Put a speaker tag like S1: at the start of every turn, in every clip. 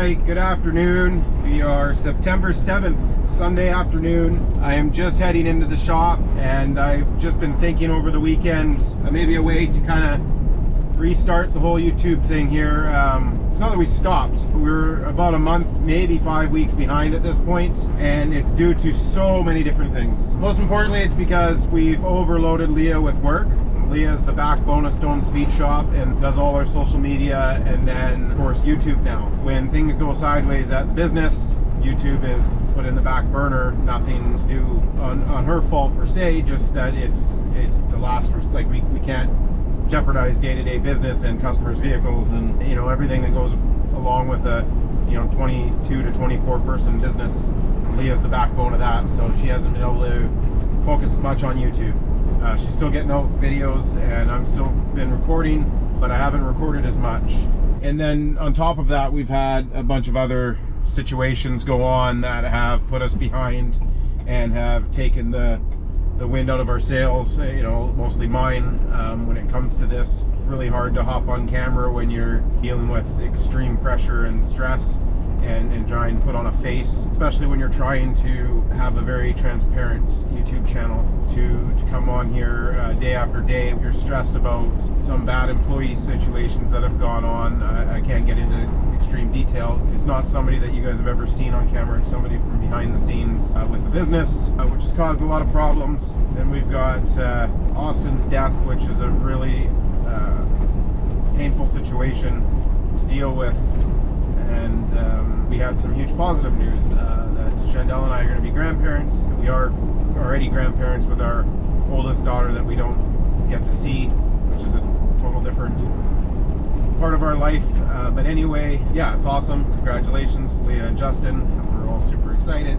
S1: Hi, good afternoon. We are September 7th, Sunday afternoon. I am just heading into the shop and I've just been thinking over the weekend maybe a way to kind of restart the whole YouTube thing here. It's not that we stopped. We're about a month, maybe 5 weeks behind at this point, and it's due to so many different things. Most importantly, it's because we've overloaded Leah with work. Leah is the backbone of Stone Speed Shop and does all our social media, and then of course YouTube now. When things go sideways at the business, YouTube is put in the back burner. Nothing to do on her fault per se, just that it's the last, like we can't jeopardize day-to-day business and customers' vehicles and everything that goes along with a 22 to 24 person business. Leah's the backbone of that, so she hasn't been able to focus as much on YouTube. She's still getting out videos and I'm still been recording, but I haven't recorded as much. And then on top of that, we've had a bunch of other situations go on that have put us behind and have taken the wind out of our sails, mostly mine. When it comes to this, it's really hard to hop on camera when you're dealing with extreme pressure and stress and try and put on a face, especially when you're trying to have a very transparent YouTube channel. To come on here day after day, you're stressed about some bad employee situations that have gone on. I can't get into extreme detail. It's not somebody that you guys have ever seen on camera. It's somebody from behind the scenes with the business, which has caused a lot of problems. Then we've got Austin's death, which is a really painful situation to deal with. And we had some huge positive news that Chandel and I are going to be grandparents. We are already grandparents with our oldest daughter that we don't get to see, which is a total different part of our life. But anyway, yeah, it's awesome. Congratulations, Leah and Justin. We're all super excited.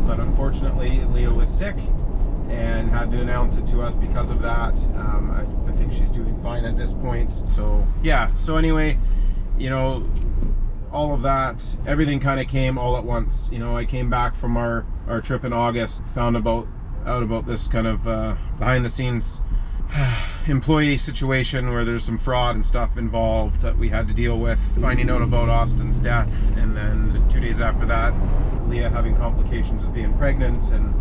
S1: But unfortunately, Leah was sick and had to announce it to us because of that. I think she's doing fine at this point. So yeah, so anyway, all of that, everything kind of came all at once. I came back from our trip in August, found out about this kind of behind the scenes employee situation where there's some fraud and stuff involved that we had to deal with, finding out about Austin's death, and then 2 days after that, Leah having complications of being pregnant, and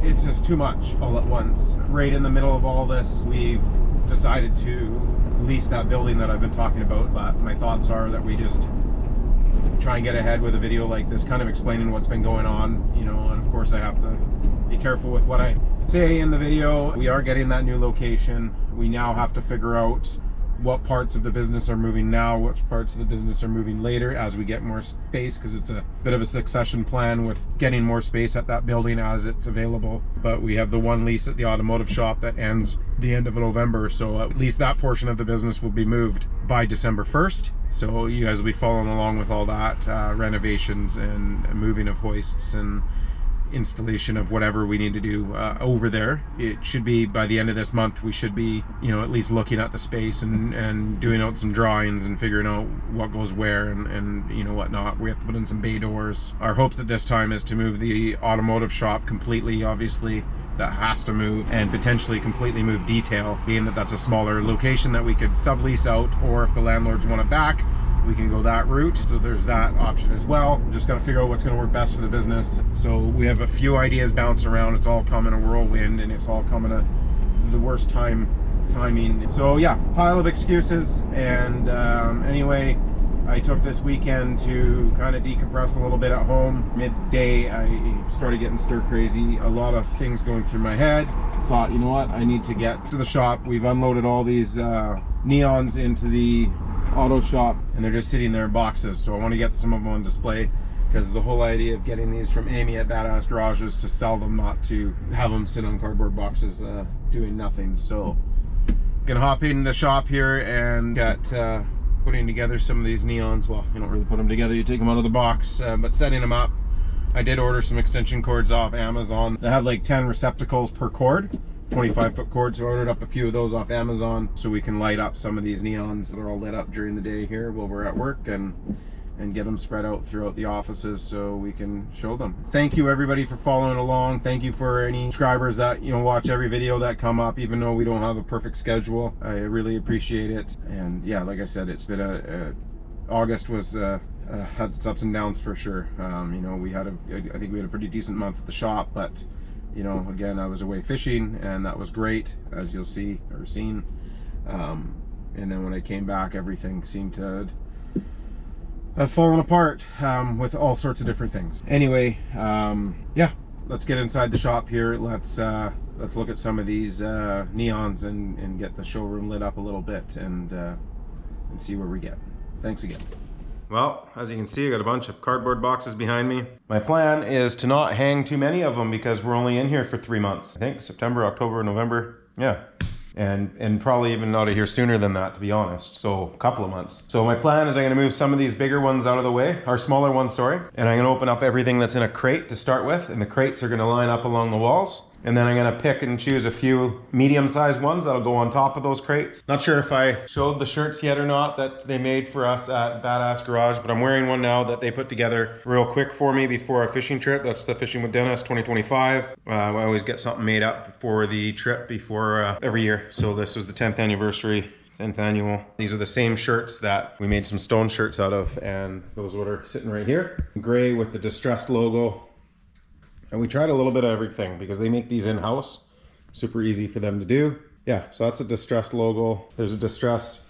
S1: it's just too much all at once. Right in the middle of all this, we've decided to lease that building that I've been talking about, but my thoughts are that we just try and get ahead with a video like this, kind of explaining what's been going on, and of course I have to be careful with what I say in the video. We are getting that new location. We now have to figure out what parts of the business are moving now, which parts of the business are moving later as we get more space, because it's a bit of a succession plan with getting more space at that building as it's available. But we have the one lease at the automotive shop that ends the end of November, so at least that portion of the business will be moved by December 1st. So you guys will be following along with all that, renovations and moving of hoists and installation of whatever we need to do over there. It should be by the end of this month, we should be at least looking at the space and doing out some drawings and figuring out what goes where and whatnot. We have to put in some bay doors. Our hope that this time is to move the automotive shop completely. Obviously that has to move, and potentially completely move detail, being that that's a smaller location that we could sublease out, or if the landlords want it back, we can go that route. So there's that option as well. Just got to figure out what's going to work best for the business. So we have a few ideas bouncing around. It's all coming a whirlwind, and it's all coming at the worst timing. So yeah, pile of excuses. And anyway, I took this weekend to kind of decompress a little bit at home. Midday, I started getting stir crazy. A lot of things going through my head. Thought, you know what, I need to get to the shop. We've unloaded all these neons into the auto shop, and they're just sitting there in boxes. So I want to get some of them on display, because the whole idea of getting these from Amy at Badass Garage is to sell them, not to have them sit on cardboard boxes doing nothing. So gonna hop in the shop here and get putting together some of these neons. Well, you don't really put them together, you take them out of the box, but setting them up. I did order some extension cords off Amazon. They have like 10 receptacles per cord, 25-foot cords. So I ordered up a few of those off Amazon so we can light up some of these neons that are all lit up during the day here while we're at work, and get them spread out throughout the offices so we can show them. Thank you everybody for following along. Thank you for any subscribers that watch every video that come up, even though we don't have a perfect schedule. I really appreciate it. And yeah, like I said, it's been August was a had its ups and downs for sure. You know, I think we had a pretty decent month at the shop, but you know, again, I was away fishing, and that was great, as you'll see or seen. And then when I came back, everything seemed to have fallen apart with all sorts of different things. Anyway, yeah, let's get inside the shop here. Let's look at some of these neons and get the showroom lit up a little bit and see where we get. Thanks again. Well, as you can see, I got a bunch of cardboard boxes behind me. My plan is to not hang too many of them because we're only in here for 3 months. I think September, October, November, yeah. And probably even out of here sooner than that, to be honest. So a couple of months. So my plan is I'm gonna move some of these bigger ones out of the way, or smaller ones, sorry. And I'm gonna open up everything that's in a crate to start with, and the crates are gonna line up along the walls. And then I'm gonna pick and choose a few medium-sized ones that'll go on top of those crates. Not sure if I showed the shirts yet or not that they made for us at Badass Garage, but I'm wearing one now that they put together real quick for me before our fishing trip. That's the Fishing with Dennis 2025. I always get something made up for the trip before every year. So this was the 10th anniversary. 10th annual. These are the same shirts that we made some stone shirts out of, and those what are sitting right here. Gray with the Distressed logo. And we tried a little bit of everything because they make these in-house. Super easy for them to do. Yeah, so that's a Distressed logo. There's a Distressed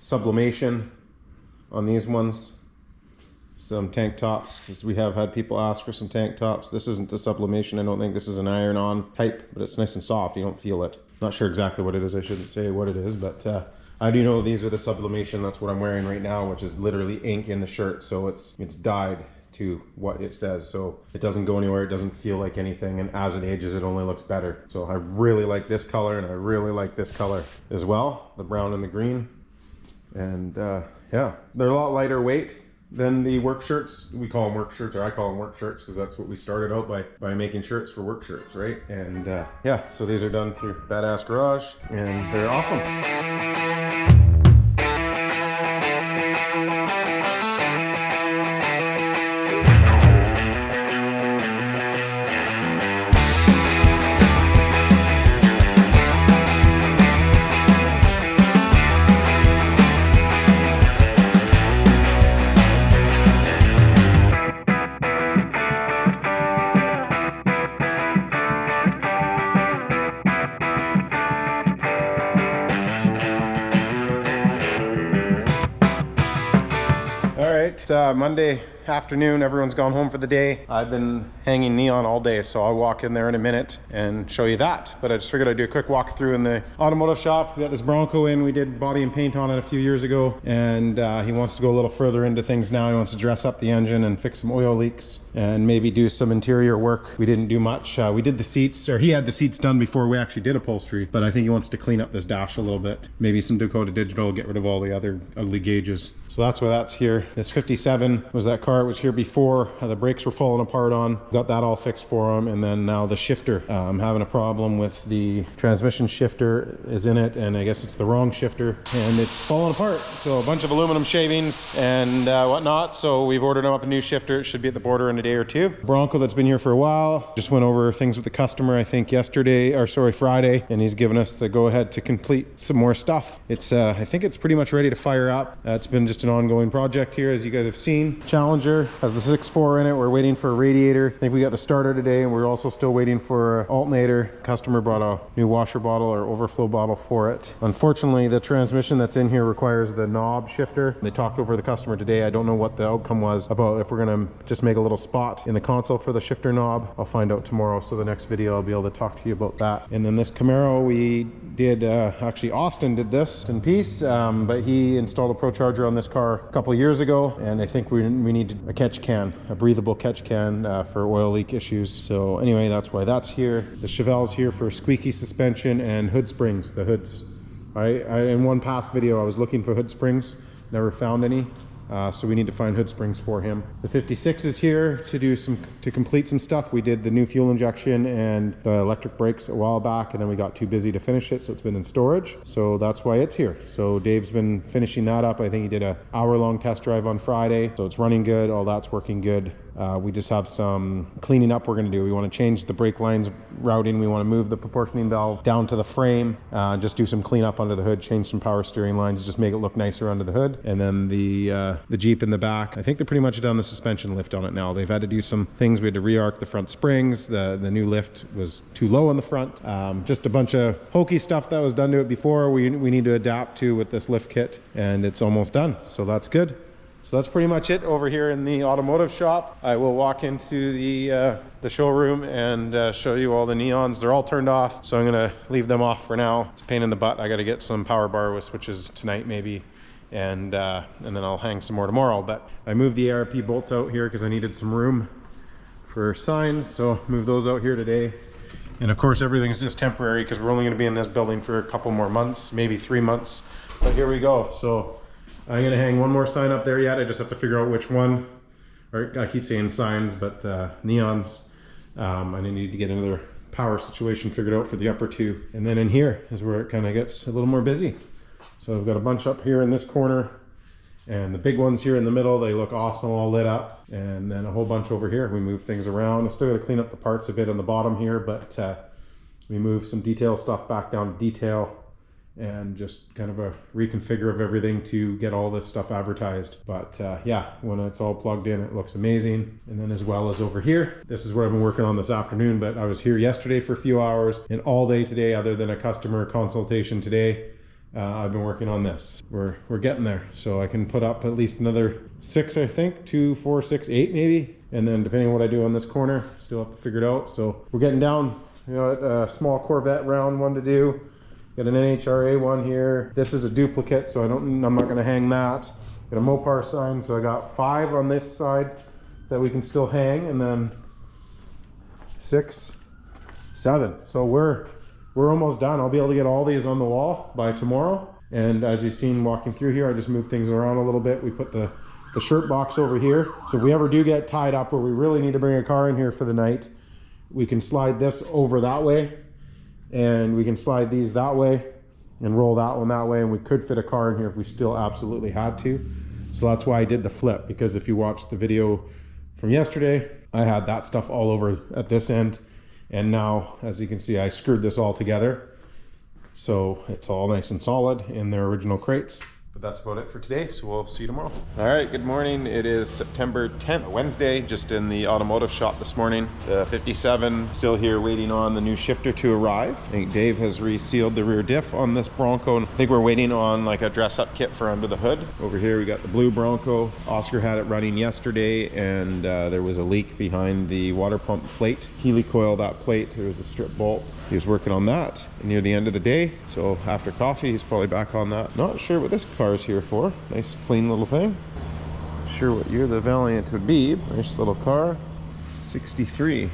S1: sublimation on these ones. Some tank tops, because we have had people ask for some tank tops. This isn't a sublimation. I don't think this is an iron-on type, but it's nice and soft. You don't feel it. Not sure exactly what it is. I shouldn't say what it is, but I do know these are the sublimation. That's what I'm wearing right now, which is literally ink in the shirt. So it's dyed to what it says, so it doesn't go anywhere, it doesn't feel like anything, and as it ages it only looks better. So I really like this color, and I really like this color as well, the brown and the green. And yeah, they're a lot lighter weight than the work shirts. We call them work shirts, or I call them work shirts, because that's what we started out by making shirts for work shirts, right? And yeah, so these are done through Badass Garage, and they're awesome. It's Monday afternoon, everyone's gone home for the day. I've been hanging neon all day, so I'll walk in there in a minute and show you that. But I just figured I'd do a quick walkthrough in the automotive shop. We got this Bronco in, we did body and paint on it a few years ago, and he wants to go a little further into things now. He wants to dress up the engine and fix some oil leaks and maybe do some interior work. We didn't do much. We did the seats, or he had the seats done before we actually did upholstery, but I think he wants to clean up this dash a little bit. Maybe some Dakota Digital, get rid of all the other ugly gauges. So that's why that's here. This 57 was that car. It was here before. The brakes were falling apart on. Got that all fixed for him. And then now the shifter. I'm having a problem with the transmission shifter is in it, and I guess it's the wrong shifter, and it's falling apart. So a bunch of aluminum shavings and whatnot. So we've ordered up a new shifter. It should be at the border in a day or two. Bronco that's been here for a while. Just went over things with the customer, I think Friday, and he's given us the go ahead to complete some more stuff. It's I think it's pretty much ready to fire up. It's been just an ongoing project here, as you guys have seen. Challenger has the 6.4 in it. We're waiting for a radiator. I think we got the starter today, and we're also still waiting for an alternator. Customer brought a new washer bottle or overflow bottle for it. Unfortunately, the transmission that's in here requires the knob shifter. They talked over the customer today. I don't know what the outcome was about if we're gonna just make a little spot in the console for the shifter knob. I'll find out tomorrow. So the next video I'll be able to talk to you about that. And then this Camaro, we did actually Austin did this in piece, but he installed a Pro Charger on this car a couple of years ago, and I think we need a catch can, a breathable catch can for oil leak issues. So anyway, that's why that's here. The Chevelle's here for squeaky suspension and hood springs, the hoods. I in one past video I was looking for hood springs, never found any. So we need to find hood springs for him. The 56 is here to complete some stuff. We did the new fuel injection and the electric brakes a while back, and then we got too busy to finish it, so it's been in storage. So that's why it's here. So Dave's been finishing that up. I think he did an hour-long test drive on Friday, so it's running good. All that's working good. We just have some cleaning up we're going to do. We want to change the brake lines routing. We want to move the proportioning valve down to the frame, just do some cleanup under the hood, change some power steering lines, just make it look nicer under the hood. And then the Jeep in the back, I think they're pretty much done the suspension lift on it now. They've had to do some things. We had to re-arc the front springs. The new lift was too low on the front. Just a bunch of hokey stuff that was done to it before we need to adapt to with this lift kit, and it's almost done, so that's good. So that's pretty much it over here in the automotive shop. I will walk into the showroom and show you all the neons. They're all turned off, so I'm gonna leave them off for now. It's a pain in the butt. I gotta get some power bar with switches tonight maybe, and then I'll hang some more tomorrow. But I moved the ARP bolts out here because I needed some room for signs, so move those out here today. And of course everything's just temporary because we're only going to be in this building for a couple more months, maybe 3 months, but here we go. So I'm going to hang one more sign up there yet. I just have to figure out which one, or I keep saying signs, but neons. I need to get another power situation figured out for the upper two. And then in here is where it kind of gets a little more busy. So I've got a bunch up here in this corner, and the big ones here in the middle, they look awesome, all lit up. And then a whole bunch over here. We move things around. I still got to clean up the parts a bit on the bottom here, but we move some detail stuff back down to detail and just kind of a reconfigure of everything to get all this stuff advertised. But yeah, when it's all plugged in, it looks amazing. And then as well as over here, this is what I've been working on this afternoon, but I was here yesterday for a few hours, and all day today, other than a customer consultation today, I've been working on this. We're getting there. So I can put up at least another 6, I think, 2, 4, 6, 8 maybe. And then depending on what I do on this corner, still have to figure it out. So we're getting down, you know, a small Corvette round one to do. Got an NHRA one here. This is a duplicate, so I'm not gonna hang that. Got a Mopar sign, so I got 5 on this side that we can still hang, and then 6, 7. So we're almost done. I'll be able to get all these on the wall by tomorrow. And as you've seen walking through here, I just moved things around a little bit. We put the shirt box over here. So if we ever do get tied up where we really need to bring a car in here for the night, we can slide this over that way, and we can slide these that way and roll that one that way, and we could fit a car in here if we still absolutely had to. So that's why I did the flip, because if you watched the video from yesterday, I had that stuff all over at this end. And now, as you can see, I screwed this all together. So it's all nice and solid in their original crates. But that's about it for today, so we'll see you tomorrow. All right, good morning. It is September 10th, Wednesday, just in the automotive shop this morning. The 57 still here waiting on the new shifter to arrive. I think Dave has resealed the rear diff on this Bronco. I think we're waiting on like a dress-up kit for under the hood. Over here we got the blue Bronco. Oscar had it running yesterday, and there was a leak behind the water pump plate. He coiled that plate. There was a strip bolt. He was working on that near the end of the day, so after coffee he's probably back on that. Not sure what this car is here for. Nice clean little thing. Sure what year the Valiant would be. Nice little car. 63.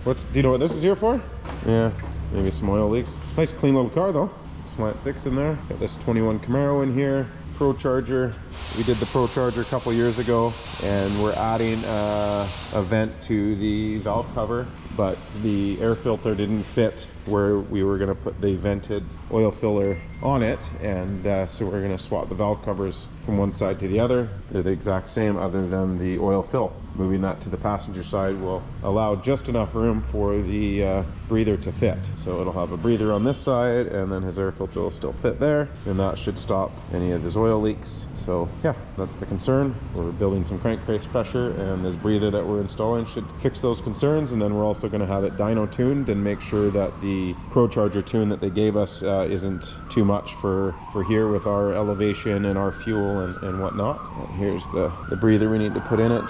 S1: Do you know what this is here for? Yeah, maybe some oil leaks. Nice clean little car though. Slant 6 in there. Got this 21 Camaro in here. Pro Charger. We did the Pro Charger a couple years ago, and we're adding a vent to the valve cover, but the air filter didn't fit where we were going to put the vented oil filler on it, and so we're going to swap the valve covers from one side to the other. They're the exact same other than the oil fill. Moving that to the passenger side will allow just enough room for the breather to fit. So it'll have a breather on this side, and then his air filter will still fit there, and that should stop any of his oil leaks. So yeah, that's the concern. We're building some crankcase pressure, and this breather that we're installing should fix those concerns. And then we're also going to have it dyno tuned and make sure that the Pro Charger tune that they gave us isn't too much for here with our elevation and our fuel and whatnot. And here's the breather we need to put in it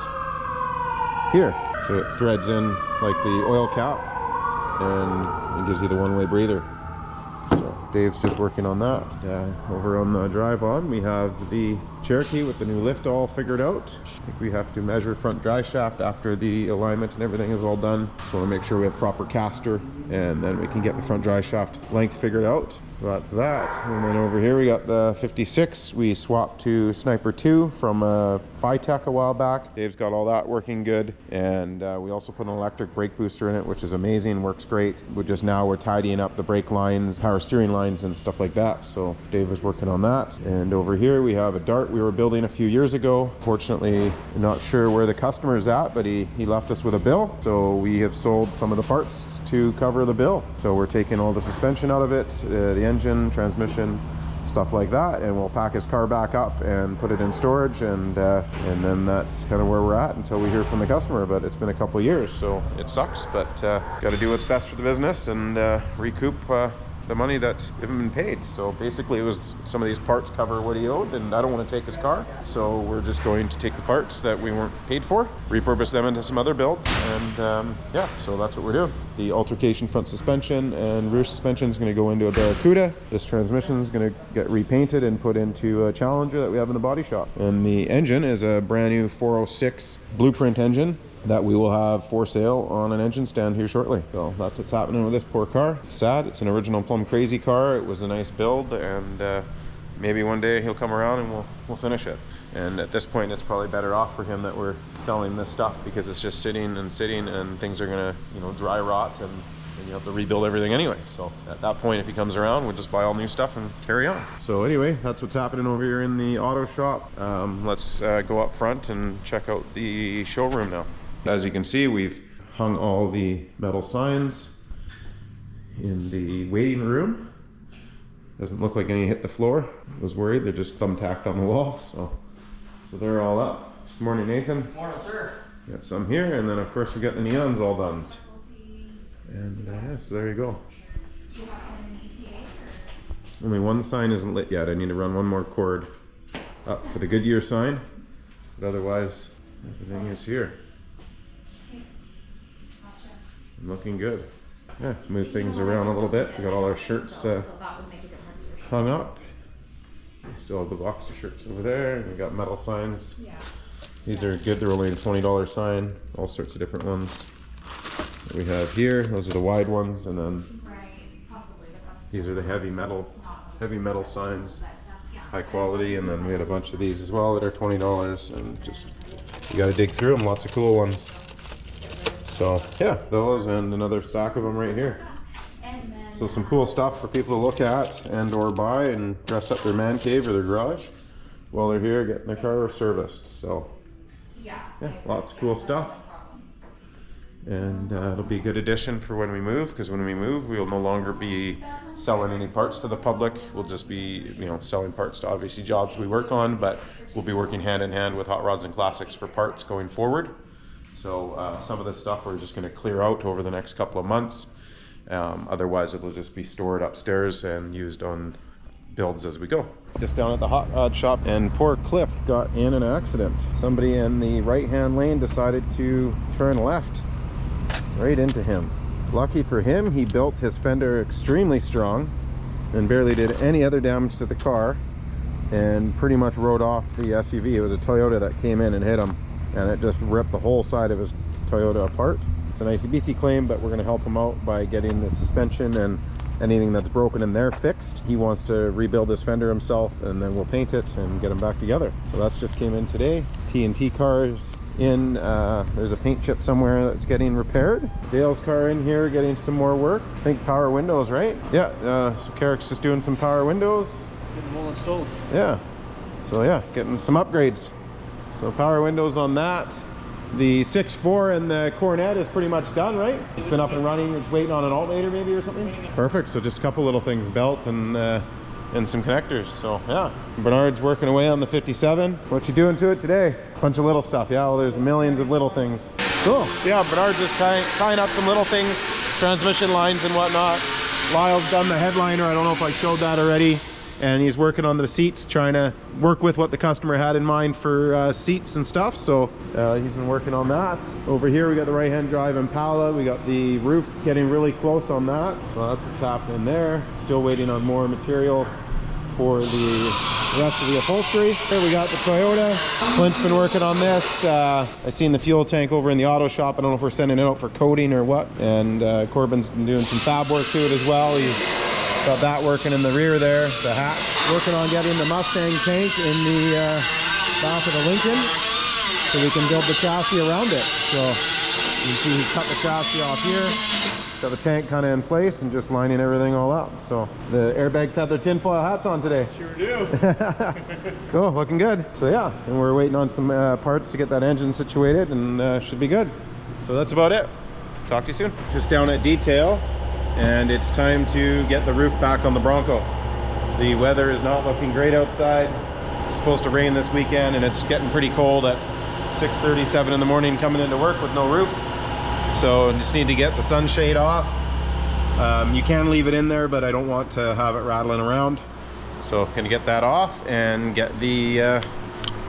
S1: here. So it threads in like the oil cap, and it gives you the one-way breather. So Dave's just working on that. Over on the drive on, we have the Cherokee with the new lift all figured out. I think we have to measure front drive shaft after the alignment and everything is all done. Just want to make sure we have proper caster, and then we can get the front drive shaft length figured out. So that's that. And then over here we got the 56. We swapped to Sniper 2 from Phytech a while back. Dave's got all that working good. And we also put an electric brake booster in it, which is amazing, works great. We're tidying up the brake lines, power steering lines and stuff like that. So Dave was working on that. And over here we have a Dart we were building a few years ago. Fortunately, not sure where the customer's at, but he left us with a bill. So we have sold some of the parts to cover the bill. So we're taking all the suspension out of it, the engine, transmission, stuff like that, and we'll pack his car back up and put it in storage, and then that's kind of where we're at until we hear from the customer. But it's been a couple of years, so it sucks, but got to do what's best for the business and recoup the money that haven't been paid. So basically it was some of these parts cover what he owed, and I don't want to take his car, so we're just going to take the parts that we weren't paid for, repurpose them into some other builds, and yeah, so that's what we're doing. The altercation front suspension and rear suspension is going to go into a Barracuda. This transmission is going to get repainted and put into a Challenger that we have in the body shop. And the engine is a brand new 406 Blueprint engine that we will have for sale on an engine stand here shortly. So that's what's happening with this poor car. It's sad. It's an original Plum Crazy car. It was a nice build, and maybe one day he'll come around and we'll finish it. And at this point, it's probably better off for him that we're selling this stuff, because it's just sitting and things are gonna, dry rot, and you have to rebuild everything anyway. So at that point, if he comes around, we'll just buy all new stuff and carry on. So anyway, that's what's happening over here in the auto shop. Let's go up front and check out the showroom now. As you can see, we've hung all the metal signs in the waiting room. Doesn't look like any hit the floor. I was worried, they're just thumbtacked on the wall. So they're all up. Good morning, Nathan.
S2: Good morning, sir.
S1: Got some here, and then of course we got the neons all done. And yeah, so there you go.
S3: Do you have an ETA?
S1: Only one sign isn't lit yet. I need to run one more cord up for the Goodyear sign, but otherwise everything is here. Looking good. Yeah, move things around a little bit. We got all our shirts hung up. We still have the boxer shirts over there. We got metal signs.
S3: Yeah.
S1: These are good. They're only a $20 sign. All sorts of different ones that we have here. Those are the wide ones, and then these are the heavy metal signs, high quality. And then we had a bunch of these as well that are $20, and just you got to dig through them. Lots of cool ones. So yeah, those and another stack of them right here. So some cool stuff for people to look at and or buy and dress up their man cave or their garage while they're here getting their car serviced. So yeah, lots of cool stuff. And it'll be a good addition for when we move, because when we move, we'll no longer be selling any parts to the public. We'll just be, selling parts to obviously jobs we work on, but we'll be working hand in hand with Hot Rods and Classics for parts going forward. So some of this stuff we're just going to clear out over the next couple of months. Otherwise, it'll just be stored upstairs and used on builds as we go. Just down at the hot rod shop, and poor Cliff got in an accident. Somebody in the right-hand lane decided to turn left right into him. Lucky for him, he built his fender extremely strong and barely did any other damage to the car, and pretty much rode off the SUV. It was a Toyota that came in and hit him, and it just ripped the whole side of his Toyota apart. It's an ICBC claim, but we're going to help him out by getting the suspension and anything that's broken in there fixed. He wants to rebuild this fender himself, and then we'll paint it and get him back together. So that's just came in today. TNT cars in. There's a paint chip somewhere that's getting repaired. Dale's car in here getting some more work. I think power windows, right? Yeah, so Carrick's just doing some power windows.
S2: Getting them all installed.
S1: Yeah, so yeah, getting some upgrades. So power windows on that. The 6.4 and the Cornet is pretty much done, right? It's been up and running. It's waiting on an alternator maybe or something. Perfect. So just a couple little things, belt and some connectors. So yeah, Bernard's working away on the 57. What you doing to it today? Bunch of little stuff. Yeah, well, there's millions of little things. Cool. Yeah, Bernard's just tying up some little things, transmission lines and whatnot. Lyle's done the headliner. I don't know if I showed that already. And he's working on the seats, trying to work with what the customer had in mind for seats and stuff. So he's been working on that. Over here we got the right-hand drive Impala. We got the roof getting really close on that. So that's what's happening there. Still waiting on more material for the rest of the upholstery. Here we got the Toyota. Clint's been working on this. I seen the fuel tank over in the auto shop. I don't know if we're sending it out for coating or what. And Corbin's been doing some fab work to it as well. He's Got that working in the rear there, the hatch. Working on getting the Mustang tank in the back of the Lincoln so we can build the chassis around it. So you can see he cut the chassis off here. Got the tank kind of in place and just lining everything all up. So the airbags have their tinfoil hats on today.
S2: Sure do.
S1: Oh, looking good. So yeah, and we're waiting on some parts to get that engine situated, and should be good. So that's about it. Talk to you soon. Just down at detail, and it's time to get the roof back on the Bronco. The weather is not looking great outside. It's supposed to rain this weekend, and it's getting pretty cold at 6:37 in the morning coming into work with no roof. So just need to get the sunshade off. You can leave it in there, but I don't want to have it rattling around. So gonna get that off and get the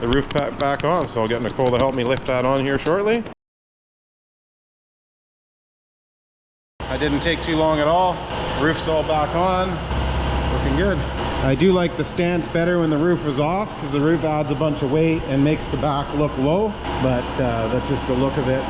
S1: roof back on. So I'll get Nicole to help me lift that on here shortly. I didn't take too long at all. Roof's all back on, looking good. I do like the stance better when the roof was off, because the roof adds a bunch of weight and makes the back look low, but that's just the look of it.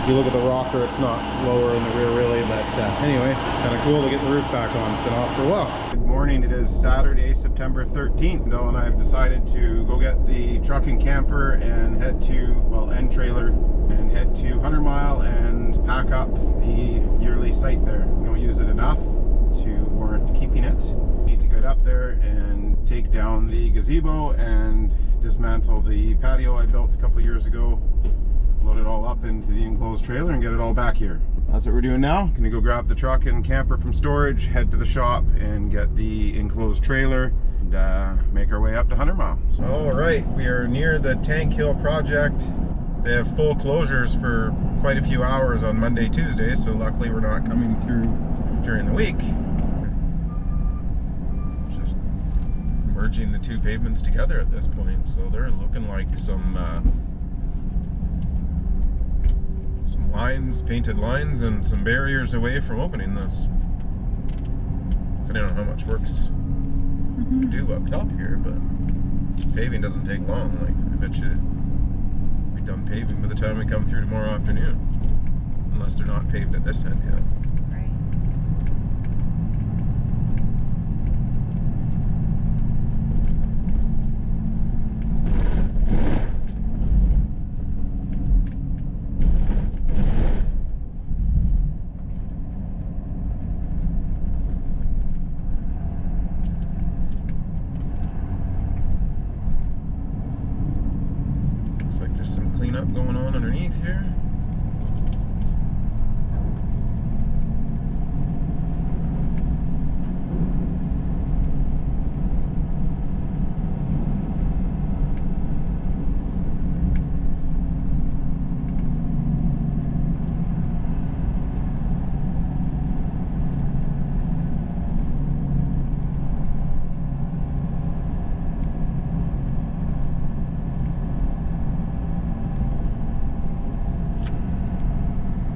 S1: If you look at the rocker, it's not lower in the rear really, but anyway, kind of cool to get the roof back on. It's been off for a while. Good morning, it is Saturday, September 13th. Noel and I have decided to go get the truck and camper and head to, well, end trailer, and head to 100 Mile and pack up the yearly site there. We don't use it enough to warrant keeping it. Need to get up there and take down the gazebo and dismantle the patio I built a couple years ago. Load it all up into the enclosed trailer and get it all back here. That's what we're doing now. Gonna go grab the truck and camper from storage, head to the shop and get the enclosed trailer, and make our way up to 100 Mile. All right, we are near the Tank Hill project. They have full closures for quite a few hours on Monday, Tuesday, so luckily we're not coming through during the week. Just merging the two pavements together at this point, so they're looking like some lines, painted lines, and some barriers away from opening this. Depending on how much work's due up top here, but paving doesn't take long. Like, I bet you we'll be done paving by the time we come through tomorrow afternoon, unless they're not paved at this end yet. There's some cleanup going on underneath here.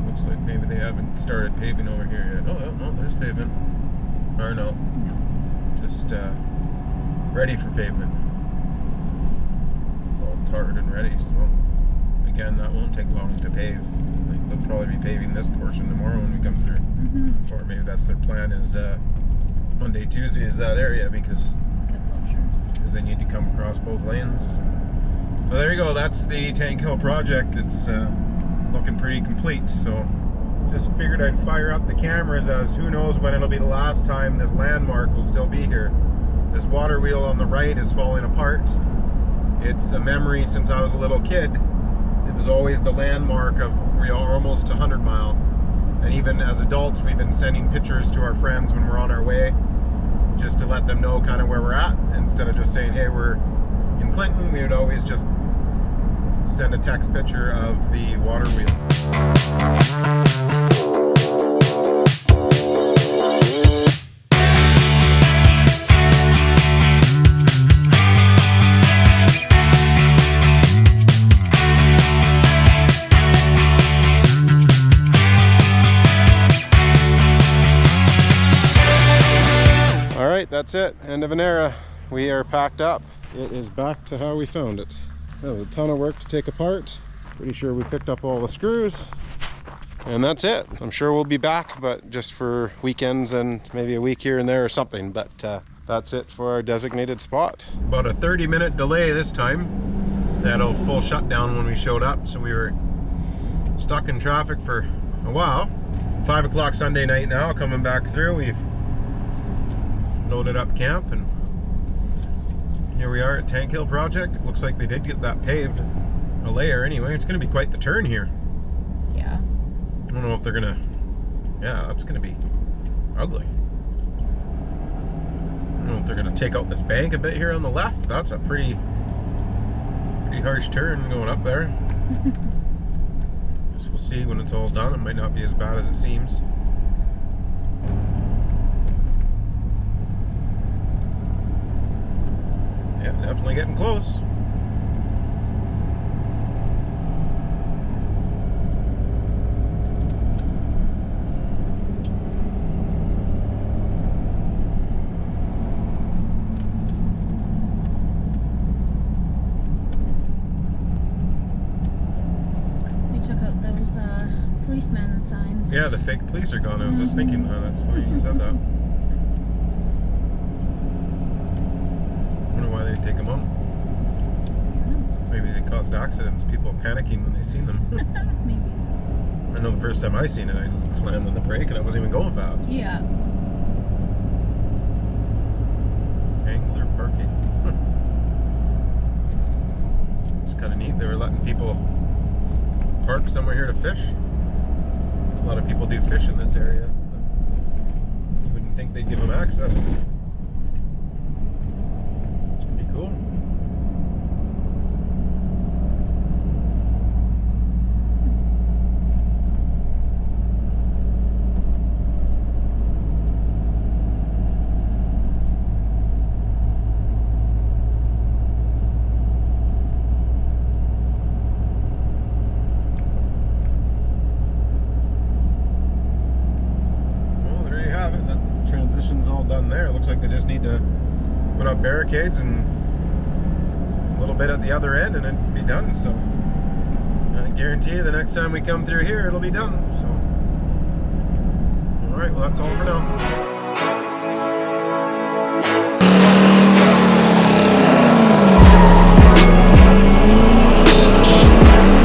S1: Looks like maybe they haven't started paving over here yet. Oh, no, there's pavement. Or no. Just ready for pavement. It's all tarred and ready, so again, that won't take long to pave. Like, they'll probably be paving this portion tomorrow when we come through. Or maybe that's their plan, is Monday, Tuesday is that area, because
S3: The closures.
S1: they need to come across both lanes. So there you go, that's the Tank Hill project. It's looking pretty complete. So just figured I'd fire up the cameras, as who knows when it'll be the last time this landmark will still be here. This water wheel on the right is falling apart. It's a memory since I was a little kid. It was always the landmark of, we are almost to 100 Mile. And even as adults, we've been sending pictures to our friends when we're on our way, just to let them know kind of where we're at. Instead of just saying, hey, we're in Clinton, we would always just send a text picture of the water wheel. All right, that's it. End of an era. We are packed up. It is back to how we found it. That was a ton of work to take apart. Pretty sure we picked up all the screws. And that's it. I'm sure we'll be back, but just for weekends and maybe a week here and there or something. But that's it for our designated spot. About a 30-minute delay this time. They had a full shutdown when we showed up, so we were stuck in traffic for a while. 5 o'clock Sunday night now, coming back through. We've loaded up camp and here we are at Tank Hill Project. It looks like they did get that paved a layer anyway. It's going to be quite the turn here.
S3: Yeah.
S1: I don't know if they're going to... Yeah, that's going to be ugly. I don't know if they're going to take out this bank a bit here on the left. That's a pretty harsh turn going up there. Guess we'll see when it's all done. It might not be as bad as it seems. Yeah, definitely getting close.
S3: They took out those policeman signs.
S1: Yeah, the fake police are gone. I was just thinking that. That's funny you said that. Why they take them out. Maybe they caused accidents, people panicking when they see them.
S3: Maybe.
S1: I know the first time I seen it, I slammed on the brake and I wasn't even going fast.
S3: Yeah.
S1: Angler parking. It's kind of neat. They were letting people park somewhere here to fish. A lot of people do fish in this area. You wouldn't think they'd give them access. Cool. Well, there you have it. That transition's all done there. It looks like they just need to put up barricades and a little bit at the other end and it'd be done. So I guarantee you the next time we come through here it'll be done. So alright, well that's all for now.